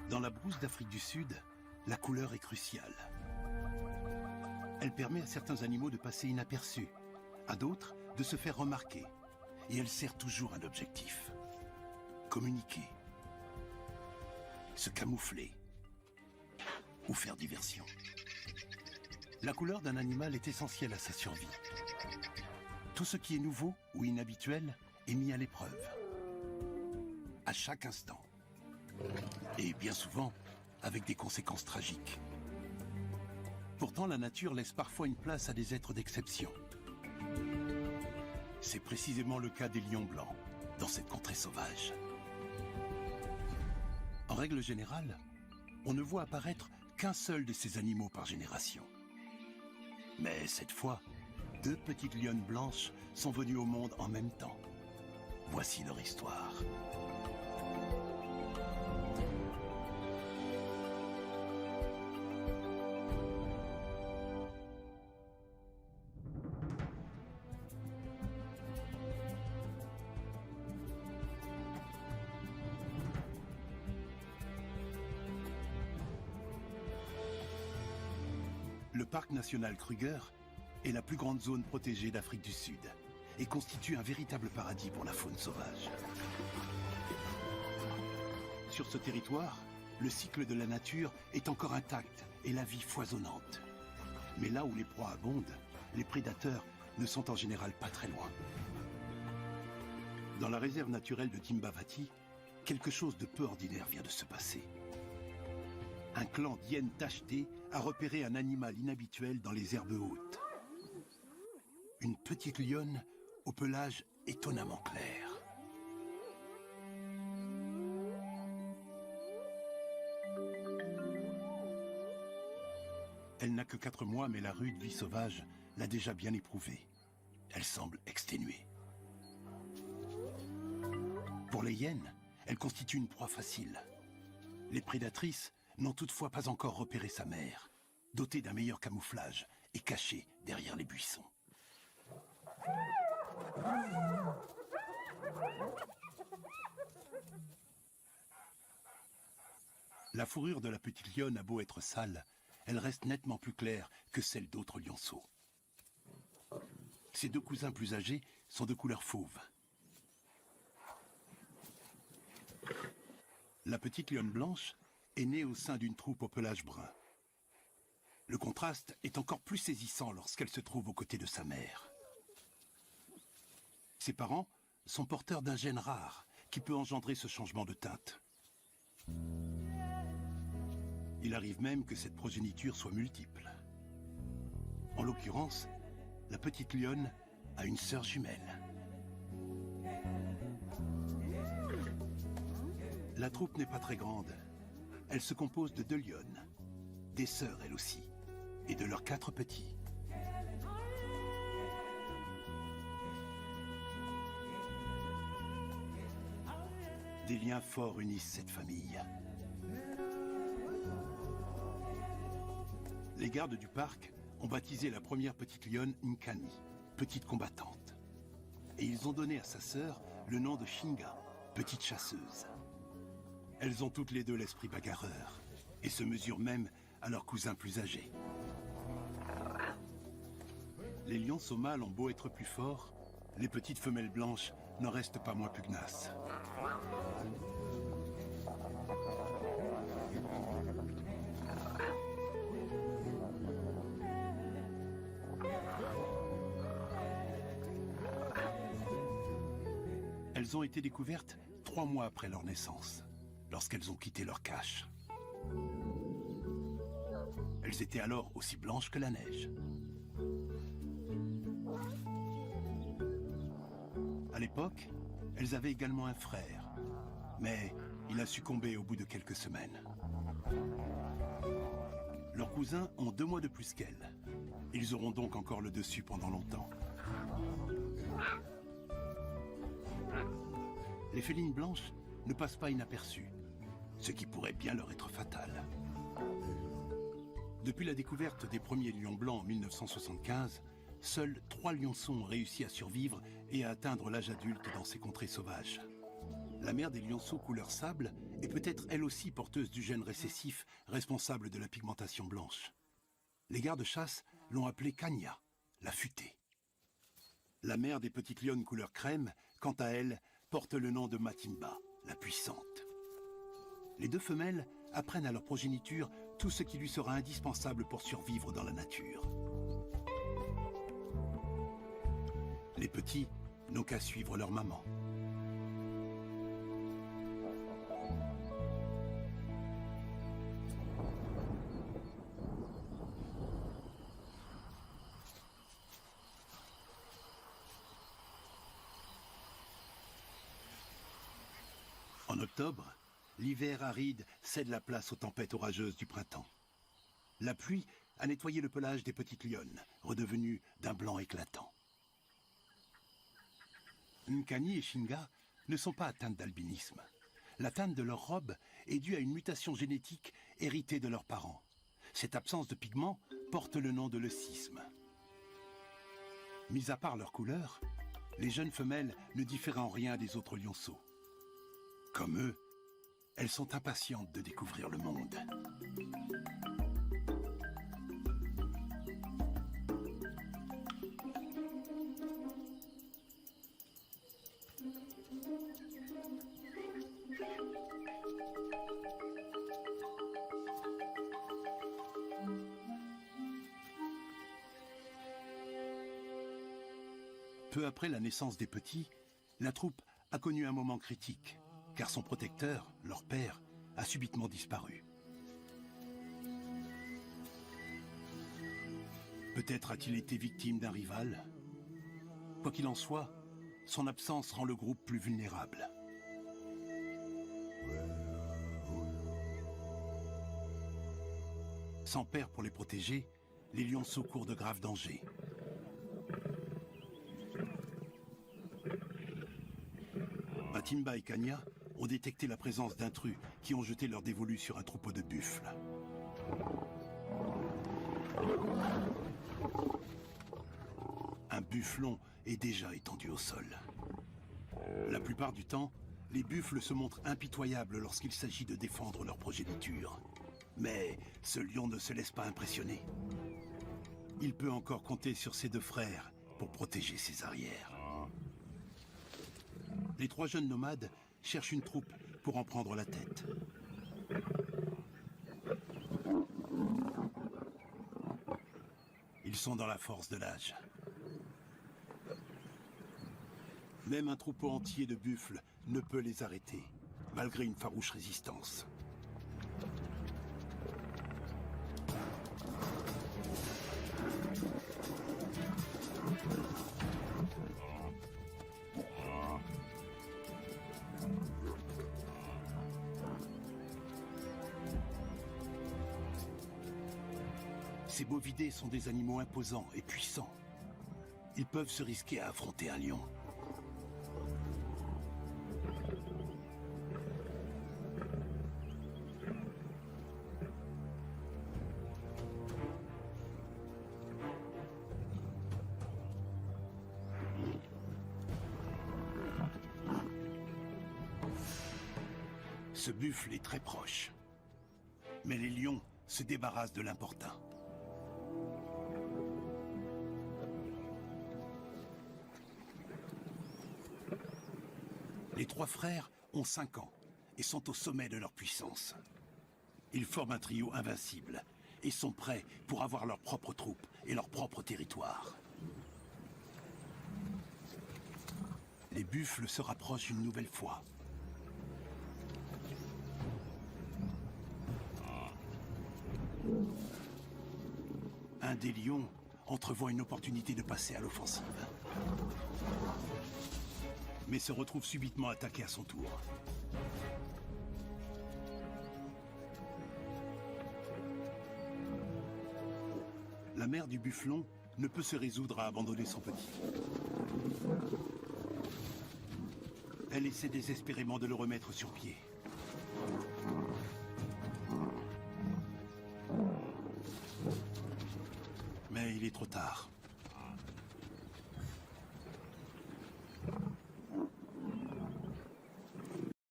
Dans la brousse d'Afrique du Sud, la couleur est cruciale. Elle permet à certains animaux de passer inaperçus, à d'autres de se faire remarquer. Et elle sert toujours un objectif. Communiquer, se camoufler ou faire diversion. La couleur d'un animal est essentielle à sa survie. Tout ce qui est nouveau ou inhabituel est mis à l'épreuve. À chaque instant. Et bien souvent, avec des conséquences tragiques. Pourtant, la nature laisse parfois une place à des êtres d'exception. C'est précisément le cas des lions blancs, dans cette contrée sauvage. En règle générale, on ne voit apparaître qu'un seul de ces animaux par génération. Mais cette fois, 2 petites lionnes blanches sont venues au monde en même temps. Voici leur histoire. Le parc national Kruger est la plus grande zone protégée d'Afrique du Sud et constitue un véritable paradis pour la faune sauvage. Sur ce territoire, le cycle de la nature est encore intact et la vie foisonnante. Mais là où les proies abondent, les prédateurs ne sont en général pas très loin. Dans la réserve naturelle de Timbavati, quelque chose de peu ordinaire vient de se passer. Un clan d'hyènes tachetées a repéré un animal inhabituel dans les herbes hautes. Une petite lionne au pelage étonnamment clair. Elle n'a que 4 mois, mais la rude vie sauvage l'a déjà bien éprouvée. Elle semble exténuée. Pour les hyènes, elle constitue une proie facile. Les prédatrices n'ont toutefois pas encore repéré sa mère, dotée d'un meilleur camouflage et cachée derrière les buissons. La fourrure de la petite lionne a beau être sale, elle reste nettement plus claire que celle d'autres lionceaux. Ses 2 cousins plus âgés sont de couleur fauve. La petite lionne blanche est née au sein d'une troupe au pelage brun. Le contraste est encore plus saisissant lorsqu'elle se trouve aux côtés de sa mère. Ses parents sont porteurs d'un gène rare qui peut engendrer ce changement de teinte. Il arrive même que cette progéniture soit multiple. En l'occurrence, la petite lionne a une sœur jumelle. La troupe n'est pas très grande. Elle se compose de 2 lionnes, des sœurs elles aussi, et de leurs 4 petits. Des liens forts unissent cette famille. Les gardes du parc ont baptisé la première petite lionne Nkani, petite combattante. Et ils ont donné à sa sœur le nom de Shinga, petite chasseuse. Elles ont toutes les 2 l'esprit bagarreur et se mesurent même à leurs cousins plus âgés. Les lionceaux mâles ont beau être plus forts, les petites femelles blanches n'en restent pas moins pugnaces. Elles ont été découvertes 3 mois après leur naissance, lorsqu'elles ont quitté leur cache. Elles étaient alors aussi blanches que la neige. À l'époque, elles avaient également un frère, mais il a succombé au bout de quelques semaines. Leurs cousins ont 2 mois de plus qu'elles. Ils auront donc encore le dessus pendant longtemps. Les félines blanches ne passent pas inaperçues, ce qui pourrait bien leur être fatal. Depuis la découverte des premiers lions blancs en 1975, seuls 3 lionceaux ont réussi à survivre et à atteindre l'âge adulte dans ces contrées sauvages. La mère des lionceaux couleur sable est peut-être elle aussi porteuse du gène récessif responsable de la pigmentation blanche. Les gardes-chasse l'ont appelée Kanya, la futée. La mère des petites lionnes couleur crème, quant à elle, porte le nom de Matimba, la puissante. Les deux femelles apprennent à leur progéniture tout ce qui lui sera indispensable pour survivre dans la nature. Les petits n'ont qu'à suivre leur maman. En octobre, l'hiver aride cède la place aux tempêtes orageuses du printemps. La pluie a nettoyé le pelage des petites lionnes, redevenues d'un blanc éclatant. Nkani et Shinga ne sont pas atteintes d'albinisme. La teinte de leur robe est due à une mutation génétique héritée de leurs parents. Cette absence de pigments porte le nom de leucisme. Mis à part leur couleur, les jeunes femelles ne diffèrent en rien des autres lionceaux. Comme eux, elles sont impatientes de découvrir le monde. Peu après la naissance des petits, la troupe a connu un moment critique, car son protecteur, leur père, a subitement disparu. Peut-être a-t-il été victime d'un rival. Quoi qu'il en soit, son absence rend le groupe plus vulnérable. Sans père pour les protéger, les lionceaux courent de graves dangers. Matimba et Kanya ont détecté la présence d'intrus qui ont jeté leur dévolu sur un troupeau de buffles. Un bufflon est déjà étendu au sol. La plupart du temps, les buffles se montrent impitoyables lorsqu'il s'agit de défendre leur progéniture. Mais ce lion ne se laisse pas impressionner. Il peut encore compter sur ses deux frères pour protéger ses arrières. Les trois jeunes nomades cherchent une troupe pour en prendre la tête. Ils sont dans la force de l'âge. Même un troupeau entier de buffles ne peut les arrêter, malgré une farouche résistance. Ces bovidés sont des animaux imposants et puissants. Ils peuvent se risquer à affronter un lion. Ce buffle est très proche. Mais les lions se débarrassent de l'importun. Les trois frères ont 5 ans et sont au sommet de leur puissance. Ils forment un trio invincible et sont prêts pour avoir leur propre troupe et leur propre territoire. Les buffles se rapprochent une nouvelle fois. Un des lions entrevoit une opportunité de passer à l'offensive, mais se retrouve subitement attaqué à son tour. La mère du bufflon ne peut se résoudre à abandonner son petit. Elle essaie désespérément de le remettre sur pied. Mais il est trop tard.